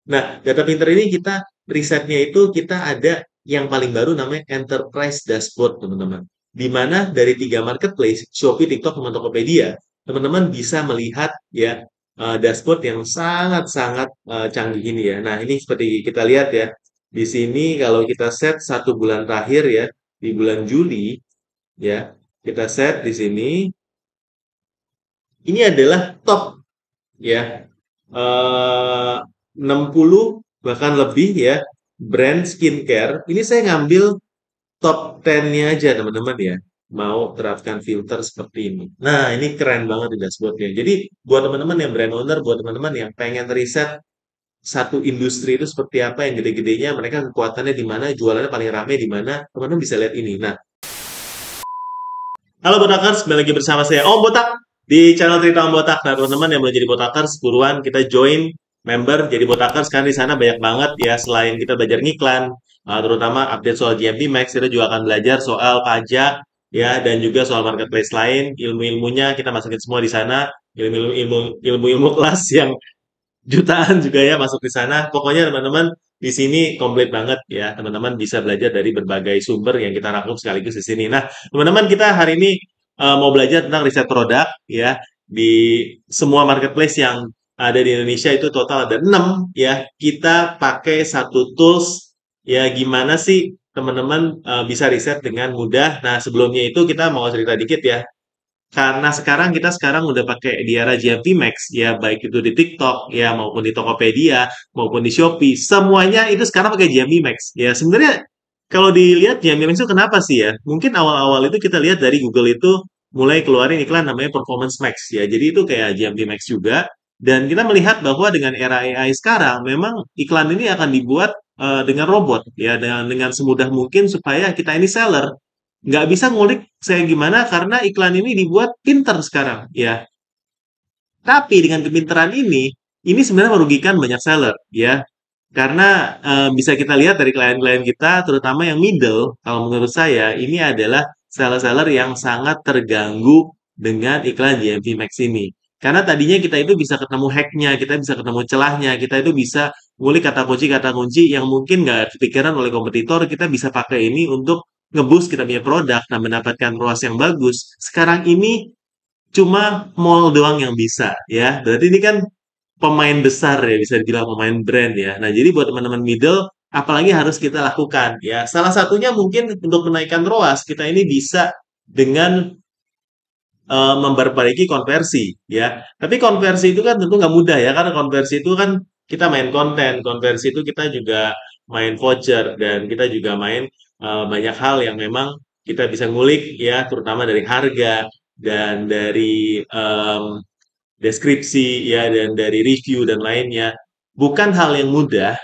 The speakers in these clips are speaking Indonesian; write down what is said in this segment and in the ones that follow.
Nah, data pinter ini kita risetnya itu kita ada yang paling baru namanya Enterprise Dashboard, teman-teman. Di mana dari tiga marketplace, Shopee, TikTok, sama Tokopedia, teman-teman bisa melihat ya dashboard yang sangat-sangat canggih ini ya. Nah, ini seperti kita lihat ya. Di sini kalau kita set 1 bulan terakhir ya, di bulan Juli ya, kita set di sini. Ini adalah top ya, 60 bahkan lebih ya brand skincare. Ini saya ngambil top 10-nya aja teman-teman ya. Mau terapkan filter seperti ini. Nah, ini keren banget di dashboardnya. Jadi buat teman-teman yang brand owner, buat teman-teman yang pengen riset satu industri itu seperti apa yang gede-gedenya, mereka kekuatannya di mana, jualannya paling rame di mana, teman-teman bisa lihat ini. Nah, halo Botakers, kembali lagi bersama saya Om Botak di channel Cerita Om Botak. Nah, teman-teman yang mau jadi Botakers, buruan kita join member jadi Botakers karena di sana banyak banget ya selain kita belajar ngiklan, terutama update soal GMP Max, kita juga akan belajar soal pajak ya dan juga soal marketplace lain, ilmu-ilmunya kita masukin semua di sana, ilmu-ilmu kelas yang jutaan juga ya masuk di sana. Pokoknya teman-teman di sini komplit banget ya. Teman-teman bisa belajar dari berbagai sumber yang kita rangkum sekaligus di sini. Nah, teman-teman kita hari ini mau belajar tentang riset produk ya di semua marketplace yang ada di Indonesia itu total ada 6 ya. Kita pakai satu tools ya gimana sih teman-teman bisa riset dengan mudah. Nah, sebelumnya itu kita mau cerita dikit ya karena sekarang udah pakai di era GMP Max ya baik itu di TikTok ya maupun di Tokopedia maupun di Shopee semuanya itu sekarang pakai GMP Max ya sebenarnya kalau dilihat GMP Max itu kenapa sih ya mungkin awal-awal itu kita lihat dari Google itu mulai keluarin iklan namanya Performance Max ya jadi itu kayak GMP Max juga dan kita melihat bahwa dengan era AI sekarang memang iklan ini akan dibuat dengan robot ya dengan semudah mungkin supaya kita ini seller nggak bisa ngulik saya gimana karena iklan ini dibuat pinter sekarang ya. Tapi dengan kepintaran ini sebenarnya merugikan banyak seller ya. Karena bisa kita lihat dari klien-klien kita, terutama yang middle, kalau menurut saya ini adalah seller-seller yang sangat terganggu dengan iklan JMP Max ini. Karena tadinya kita itu bisa ketemu hacknya, kita bisa ketemu celahnya, kita itu bisa ngulik kata kunci yang mungkin nggak kepikiran oleh kompetitor, kita bisa pakai ini untuk ngeboost kita punya produk, nah mendapatkan ROAS yang bagus. Sekarang ini cuma mall doang yang bisa ya. Berarti ini kan pemain besar ya, bisa dibilang pemain brand ya. Nah, jadi buat teman-teman middle, apalagi harus kita lakukan ya. Salah satunya mungkin untuk menaikkan ROAS, kita ini bisa dengan memperbaiki konversi ya. Tapi konversi itu kan tentu nggak mudah ya, karena konversi itu kan kita main konten, konversi itu kita juga main voucher dan kita juga main banyak hal yang memang kita bisa ngulik ya, terutama dari harga dan dari deskripsi ya dan dari review dan lainnya. Bukan hal yang mudah,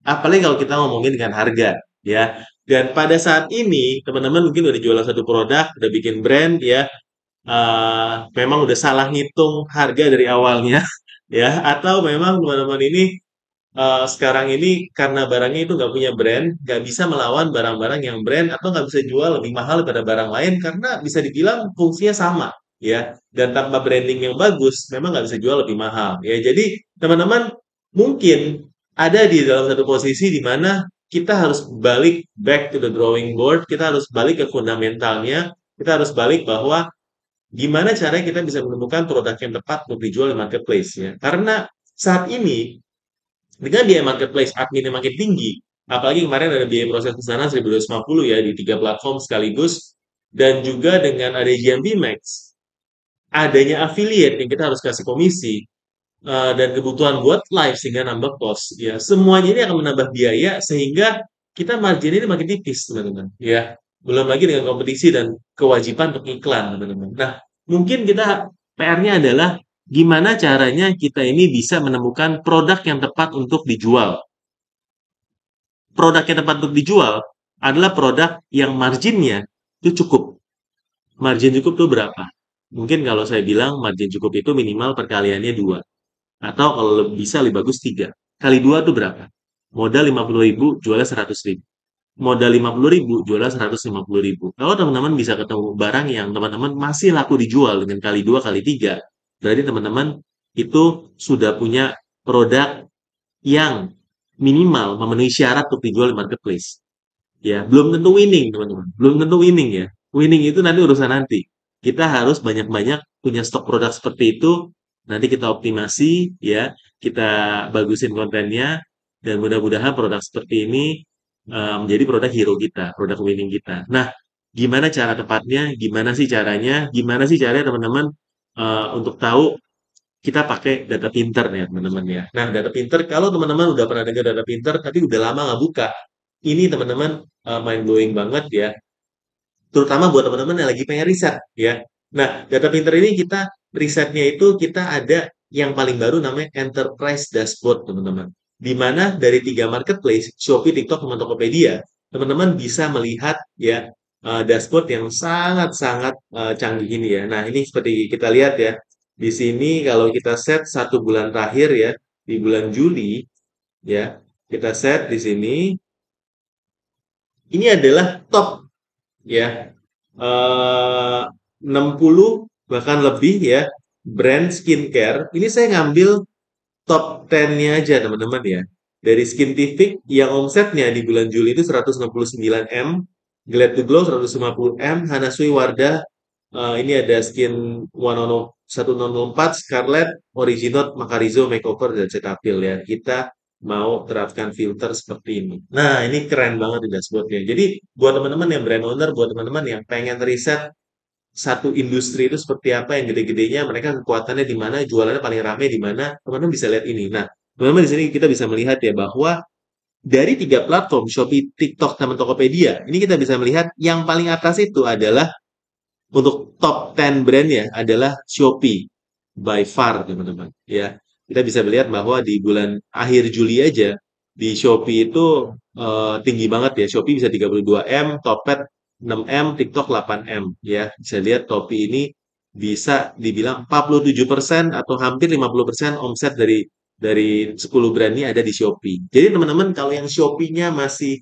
apalagi kalau kita ngomongin dengan harga ya. Dan pada saat ini teman-teman mungkin udah jualan satu produk, udah bikin brand ya, memang udah salah ngitung harga dari awalnya ya atau memang teman-teman ini sekarang ini karena barangnya itu nggak punya brand nggak bisa melawan barang-barang yang brand atau nggak bisa jual lebih mahal daripada barang lain karena bisa dibilang fungsinya sama ya dan tanpa branding yang bagus memang nggak bisa jual lebih mahal ya jadi teman-teman mungkin ada di dalam satu posisi di mana kita harus balik back to the drawing board kita harus balik ke fundamentalnya kita harus balik bahwa gimana caranya kita bisa menemukan produk yang tepat untuk dijual di marketplace ya. Karena saat ini dengan biaya marketplace adminnya makin tinggi, apalagi kemarin ada biaya proses pesanan 1.250 ya di tiga platform sekaligus dan juga dengan ada JMB Max, adanya affiliate yang kita harus kasih komisi dan kebutuhan buat live sehingga nambah cost ya. Semuanya ini akan menambah biaya sehingga kita margin ini makin tipis, teman-teman. Ya, belum lagi dengan kompetisi dan kewajiban untuk iklan, teman-teman. Nah, mungkin kita PR-nya adalah gimana caranya kita ini bisa menemukan produk yang tepat untuk dijual. Produk yang tepat untuk dijual adalah produk yang marginnya itu cukup. Margin cukup itu berapa? Mungkin kalau saya bilang margin cukup itu minimal perkaliannya 2. Atau kalau bisa lebih bagus 3. Kali 2 itu berapa? Modal 50.000, jualnya 100.000. Modal 50.000, jualnya 150.000. Kalau teman-teman bisa ketemu barang yang teman-teman masih laku dijual dengan kali 2 kali 3, berarti teman-teman itu sudah punya produk yang minimal memenuhi syarat untuk dijual di marketplace. Ya, belum tentu winning, teman-teman. Belum tentu winning ya. Winning itu nanti urusan nanti. Kita harus banyak-banyak punya stok produk seperti itu. Nanti kita optimasi, ya, kita bagusin kontennya, dan mudah-mudahan produk seperti ini menjadi produk hero kita, produk winning kita. Nah, gimana cara tepatnya? Gimana sih caranya? Gimana sih caranya teman-teman untuk tahu kita pakai data pinter ya teman-teman ya. Nah, data pinter, kalau teman-teman udah pernah dengar data pinter, tapi udah lama nggak buka, ini teman-teman mind blowing banget ya, terutama buat teman-teman yang lagi pengen riset ya. Nah, data pinter ini kita risetnya itu kita ada yang paling baru namanya Enterprise Dashboard teman-teman. Di mana dari tiga marketplace, Shopee, TikTok, sama Tokopedia, teman-teman bisa melihat ya dashboard yang sangat-sangat canggih ini ya. Nah, ini seperti kita lihat ya. Di sini kalau kita set 1 bulan terakhir ya, di bulan Juli ya, kita set di sini, ini adalah top ya, 60 bahkan lebih ya brand skincare. Ini saya ngambil top 10-nya aja teman-teman ya. Dari Skintific yang omsetnya di bulan Juli itu 169 M, Glad to Glow 150 M, Hana Sui Wardah, ini ada Skin 1004, Scarlett, Original, Macarizo, Makeover, dan Cetaphil ya. Kita mau terapkan filter seperti ini. Nah, ini keren banget di dashboardnya. Jadi, buat teman-teman yang brand owner, buat teman-teman yang pengen riset satu industri itu seperti apa yang gede-gedenya, mereka kekuatannya di mana, jualannya paling ramai di mana, teman-teman bisa lihat ini. Nah, teman-teman di sini kita bisa melihat ya bahwa dari tiga platform Shopee, TikTok, sama Tokopedia, ini kita bisa melihat yang paling atas itu adalah untuk top 10 brand ya adalah Shopee by far teman-teman ya. Kita bisa melihat bahwa di bulan akhir Juli aja di Shopee itu tinggi banget ya. Shopee bisa 32 M, Topet 6 M, TikTok 8 M ya. Bisa lihat Shopee ini bisa dibilang 47% atau hampir 50% omset dari 10 brand ini ada di Shopee. Jadi teman-teman kalau yang Shopee-nya masih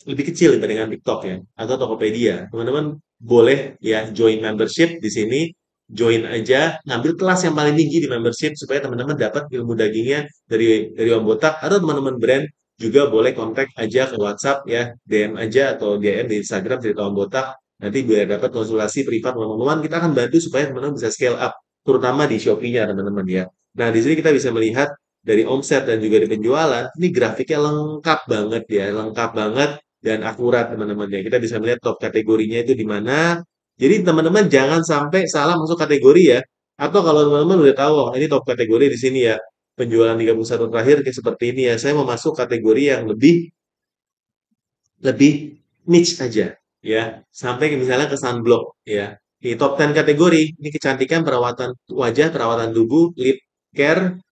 lebih kecil dibandingkan TikTok ya atau Tokopedia. Teman-teman boleh ya join membership di sini, join aja, ngambil kelas yang paling tinggi di membership supaya teman-teman dapat ilmu dagingnya dari Om Botak, atau teman-teman brand juga boleh kontak aja ke WhatsApp ya, DM aja atau DM di Instagram cerita Om Botak, nanti biar dapat konsultasi privat one-on-one, kita akan bantu supaya teman-teman bisa scale up terutama di Shopee-nya teman-teman ya. Nah, di sini kita bisa melihat dari omset dan juga di penjualan, ini grafiknya lengkap banget ya, lengkap banget dan akurat teman-teman ya. Kita bisa melihat top kategorinya itu di mana. Jadi teman-teman jangan sampai salah masuk kategori ya. Atau kalau teman-teman udah tahu, oh, ini top kategori di sini ya. Penjualan 31 terakhir kayak seperti ini ya. Saya mau masuk kategori yang lebih lebih niche aja ya. Sampai misalnya ke sunblock ya. Di top 10 kategori, ini kecantikan, perawatan wajah, perawatan tubuh, lip care,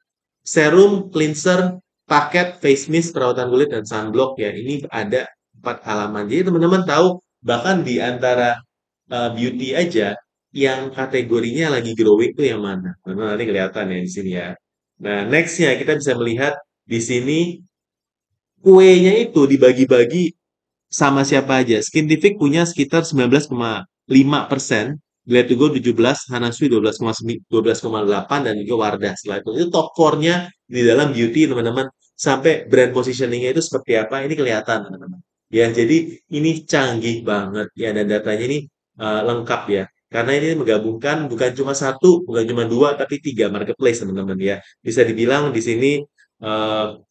serum, cleanser, paket, face mist, perawatan kulit, dan sunblock ya. Ini ada 4 halaman. Jadi teman-teman tahu bahkan di antara beauty aja yang kategorinya lagi growing itu yang mana. Teman-teman nanti kelihatan ya di sini ya. Nah, nextnya kita bisa melihat di sini kuenya itu dibagi-bagi sama siapa aja. Skintific punya sekitar 19,5%, Glad to Go 17, Hanasui 12,8, dan juga Wardah. Setelah itu top 4-nya di dalam beauty, teman-teman. Sampai brand positioning-nya itu seperti apa, ini kelihatan, teman-teman. Ya, jadi ini canggih banget ya, dan datanya ini lengkap ya. Karena ini menggabungkan bukan cuma satu, bukan cuma dua, tapi tiga marketplace, teman-teman ya. Bisa dibilang di sini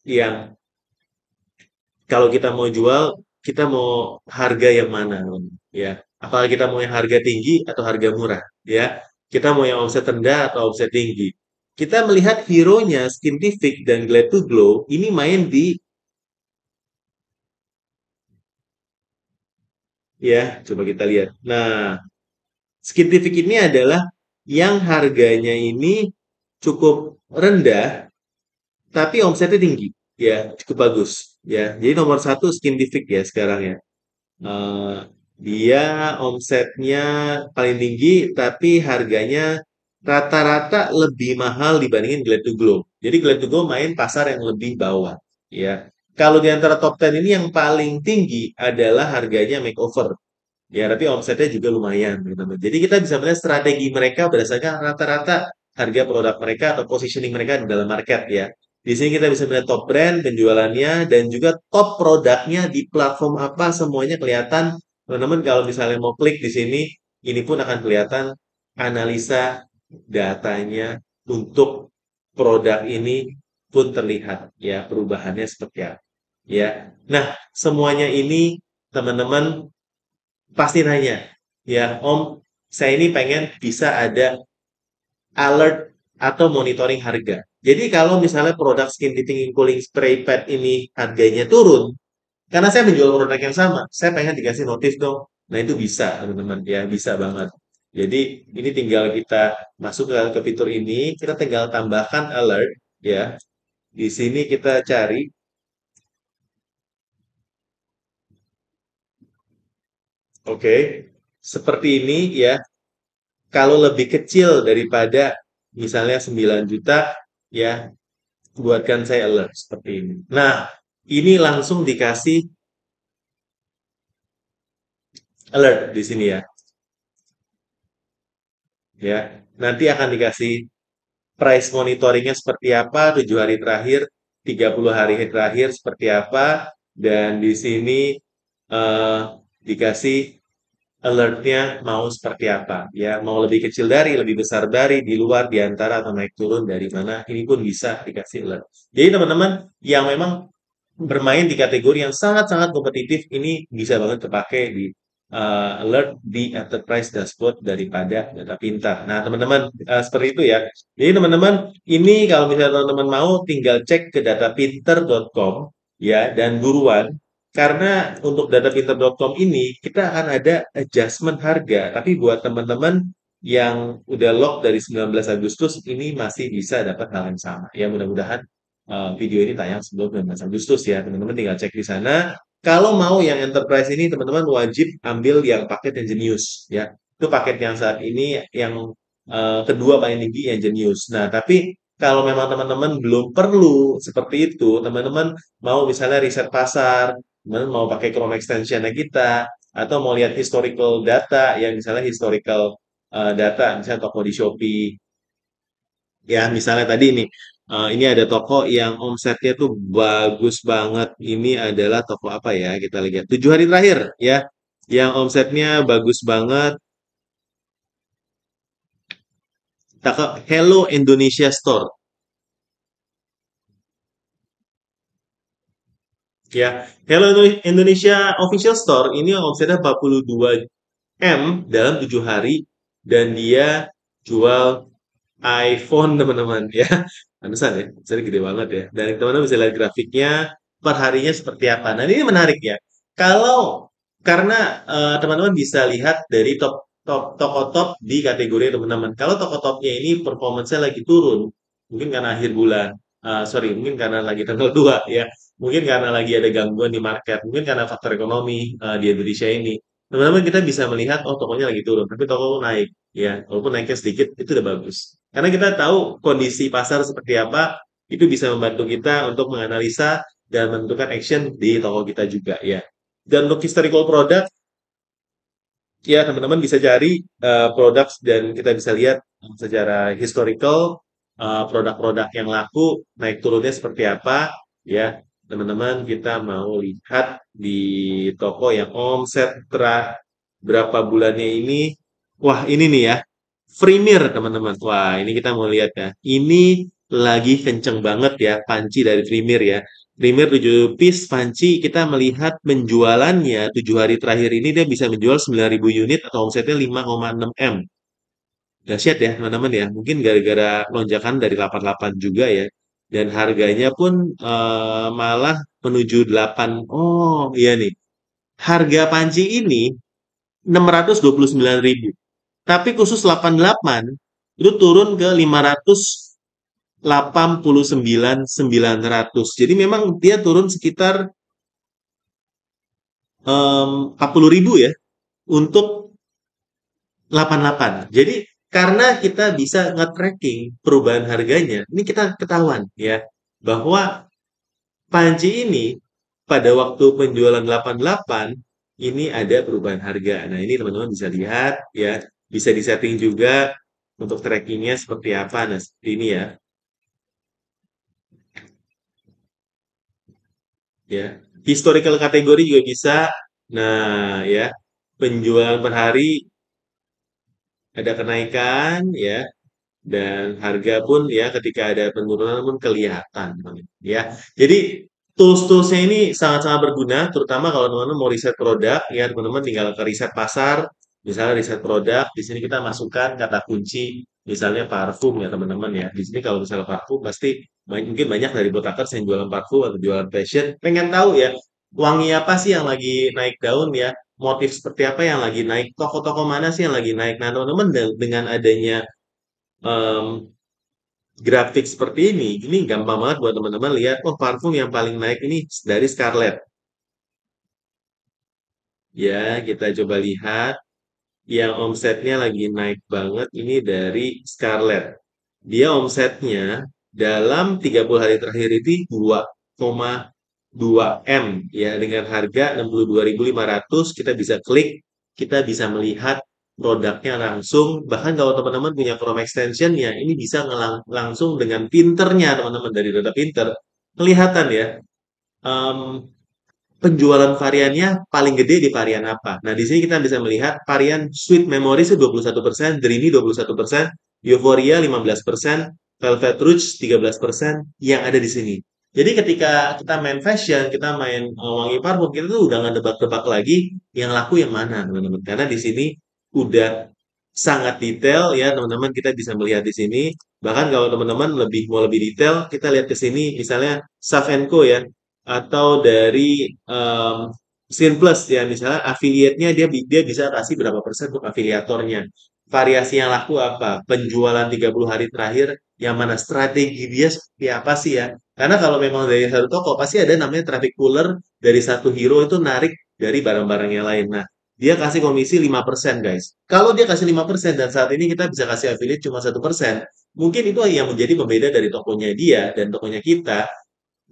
yang kalau kita mau jual, kita mau harga yang mana, ya? Apakah kita mau yang harga tinggi atau harga murah, ya? Kita mau yang omset rendah atau omset tinggi? Kita melihat hero-nya Skintific dan Glad to Glow ini main di, ya, coba kita lihat. Nah, Skintific ini adalah yang harganya ini cukup rendah, tapi omsetnya tinggi, ya, cukup bagus, ya. Jadi nomor satu Skintific ya sekarang ya. Eh, dia omsetnya paling tinggi, tapi harganya rata-rata lebih mahal dibandingin Glad to Glow. Jadi Glad to Glow main pasar yang lebih bawah, ya. Kalau di antara top 10 ini yang paling tinggi adalah harganya makeover. Ya, tapi omsetnya juga lumayan, gitu. Jadi kita bisa melihat strategi mereka berdasarkan rata-rata harga produk mereka atau positioning mereka di dalam market, ya. Di sini kita bisa melihat top brand, penjualannya, dan juga top produknya di platform apa, semuanya kelihatan. Teman-teman kalau misalnya mau klik di sini, ini pun akan kelihatan analisa datanya untuk produk ini pun terlihat ya perubahannya seperti apa. Ya. Nah, semuanya ini teman-teman pasti nanya, ya Om, saya ini pengen bisa ada alert atau monitoring harga. Jadi kalau misalnya produk skin deepening cooling spray pad ini harganya turun, karena saya menjual produk yang sama, saya pengen dikasih notif dong. Nah itu bisa teman-teman, ya bisa banget. Jadi ini tinggal kita masuk ke fitur ini, kita tinggal tambahkan alert, ya. Di sini kita cari, oke, seperti ini ya. Kalau lebih kecil daripada misalnya 9 juta, ya buatkan saya alert seperti ini. Nah, ini langsung dikasih alert di sini ya. Ya, nanti akan dikasih price monitoringnya seperti apa, 7 hari terakhir, 30 hari terakhir seperti apa, dan di sini eh, dikasih alertnya mau seperti apa. Ya, mau lebih kecil dari, lebih besar dari, di luar, di antara, atau naik turun dari mana, ini pun bisa dikasih alert. Jadi teman-teman yang memang bermain di kategori yang sangat-sangat kompetitif ini bisa banget terpakai di alert di enterprise dashboard daripada data pintar. Nah, teman-teman seperti itu ya. Jadi teman-teman ini kalau misalnya teman-teman mau tinggal cek ke datapinter.com ya dan buruan karena untuk datapinter.com ini kita akan ada adjustment harga. Tapi buat teman-teman yang udah lock dari 19 Agustus ini masih bisa dapat hal yang sama. Ya mudah-mudahan video ini tayang sebelum 19 Agustus ya. Teman-teman tinggal cek di sana. Kalau mau yang enterprise ini, teman-teman wajib ambil yang paket yang jenius ya. Itu paket yang saat ini yang kedua paling tinggi yang jenius. Nah, tapi kalau memang teman-teman belum perlu seperti itu, teman-teman mau misalnya riset pasar, teman-teman mau pakai Chrome extension kita, atau mau lihat historical data, yang misalnya historical data, misalnya toko di Shopee, ya misalnya tadi nih ini ada toko yang omsetnya tuh bagus banget. Ini adalah toko apa ya? Kita lihat 7 hari terakhir ya, yang omsetnya bagus banget. Toko Hello Indonesia Store ya. Hello Indonesia Official Store ini omsetnya 42 M dalam 7 hari dan dia jual iPhone teman-teman ya. Pantesan ya, jadi gede banget ya. Dan teman-teman bisa lihat grafiknya per harinya seperti apa. Nah ini menarik ya. Kalau karena teman-teman bisa lihat dari toko top di kategori teman-teman. Kalau toko topnya ini performance-nya lagi turun, mungkin karena akhir bulan, sorry, mungkin karena lagi tanggal 2 ya, mungkin karena lagi ada gangguan di market, mungkin karena faktor ekonomi di Indonesia ini. Teman-teman kita bisa melihat, oh tokonya lagi turun, tapi toko naik. Ya, walaupun naiknya sedikit, itu udah bagus. Karena kita tahu kondisi pasar seperti apa, itu bisa membantu kita untuk menganalisa dan menentukan action di toko kita juga ya. Dan untuk historical product, ya teman-teman bisa cari produk dan kita bisa lihat secara historical produk-produk yang laku naik turunnya seperti apa ya. Teman-teman kita mau lihat di toko yang omset berapa bulannya ini. Wah, ini nih ya. Premier, teman-teman. Wah, ini kita mau lihat ya. Ini lagi kenceng banget ya, panci dari Premier ya. Premier 7 piece panci, kita melihat penjualannya 7 hari terakhir ini dia bisa menjual 9.000 unit atau omsetnya 5,6 M. Dahsyat ya, teman-teman ya. Mungkin gara-gara lonjakan dari 88 juga ya. Dan harganya pun malah menuju 8. Oh, iya nih. Harga panci ini 629.000. Tapi khusus 88 itu turun ke 589.900. Jadi memang dia turun sekitar 40.000 ya untuk 88. Jadi karena kita bisa nge-tracking perubahan harganya, ini kita ketahuan ya bahwa panci ini pada waktu penjualan 88 ini ada perubahan harga. Nah, ini teman-teman bisa lihat ya, bisa disetting juga untuk trackingnya seperti apa. Nah, seperti ini ya. ya. Historical kategori juga bisa. Nah, ya, penjualan per hari ada kenaikan, ya, dan harga pun ya ketika ada penurunan pun kelihatan, ya. Jadi tools-toolsnya ini sangat-sangat berguna, terutama kalau teman-teman mau riset produk, ya teman-teman tinggal ke riset pasar, misalnya riset produk, di sini kita masukkan kata kunci, misalnya parfum ya teman-teman ya. Di sini kalau misalnya parfum pasti mungkin banyak dari botakers yang jualan parfum atau jualan fashion, pengen tahu ya wangi apa sih yang lagi naik daun ya, motif seperti apa yang lagi naik, toko-toko mana sih yang lagi naik. Nah teman-teman dengan adanya em, grafik seperti ini gampang banget buat teman-teman lihat, oh parfum yang paling naik ini dari Scarlett. Ya, kita coba lihat yang omsetnya lagi naik banget ini dari Scarlett. Dia omsetnya dalam 30 hari terakhir ini 2,2 M ya dengan harga 62.500 kita bisa klik, kita bisa melihat produknya langsung. Bahkan kalau teman-teman punya Chrome extension ya, ini bisa langsung dengan pinternya teman-teman dari data pinter kelihatan ya. em, Penjualan variannya paling gede di varian apa. Nah, di sini kita bisa melihat varian Sweet Memories itu 21%, Dreamy 21%, Euphoria 15%, Velvet Rouge 13% yang ada di sini. Jadi ketika kita main fashion, kita main wangi parfum, kita tuh udah nggak tebak-tebak lagi yang laku yang mana, teman-teman. Karena di sini udah sangat detail ya, teman-teman. Kita bisa melihat di sini. Bahkan kalau teman-teman mau lebih detail, kita lihat ke sini, misalnya Saf Co ya, atau dari Sin Plus ya misalnya affiliate-nya dia bisa kasih berapa persen untuk afiliatornya. Variasi yang laku apa? Penjualan 30 hari terakhir yang mana strategi dia seperti apa sih ya? Karena kalau memang dari satu toko pasti ada namanya traffic puller dari satu hero itu narik dari barang-barang yang lain. Nah, dia kasih komisi 5% guys. Kalau dia kasih 5% dan saat ini kita bisa kasih affiliate cuma 1%, mungkin itu yang menjadi pembeda dari tokonya dia dan tokonya kita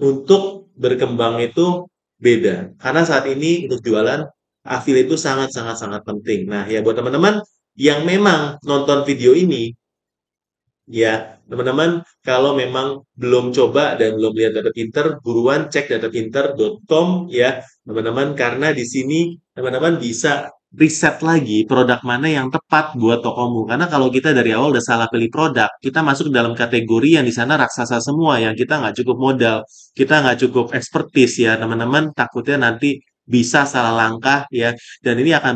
untuk berkembang itu beda. Karena saat ini untuk jualan affiliate itu sangat-sangat penting. Nah, ya buat teman-teman yang memang nonton video ini, ya teman-teman kalau memang belum coba dan belum lihat Data Pinter, buruan cek datapinter.com ya teman-teman. Karena di sini teman-teman bisa riset lagi produk mana yang tepat buat tokomu. Karena kalau kita dari awal udah salah pilih produk, kita masuk dalam kategori yang di sana raksasa semua, yang kita nggak cukup modal, kita nggak cukup expertise ya teman-teman. Takutnya nanti bisa salah langkah ya, dan ini akan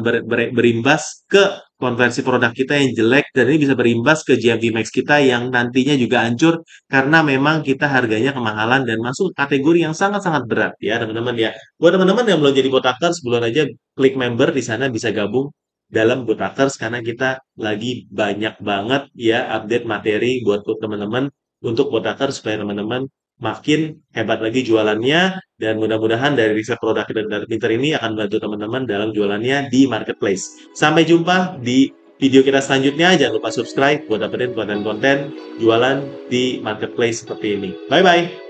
berimbas ke konversi produk kita yang jelek, dan ini bisa berimbas ke GMV Max kita yang nantinya juga hancur karena memang kita harganya kemahalan dan masuk kategori yang sangat-sangat berat ya teman-teman ya. Buat teman-teman yang belum jadi Botakers, sebelum aja klik member di sana bisa gabung dalam Botakers karena kita lagi banyak banget ya update materi buat teman-teman untuk Botakers supaya teman-teman makin hebat lagi jualannya, dan mudah-mudahan dari riset produk dan dari Pinter ini akan membantu teman-teman dalam jualannya di marketplace. Sampai jumpa di video kita selanjutnya. Jangan lupa subscribe buat dapetin konten-konten jualan di marketplace seperti ini. Bye-bye!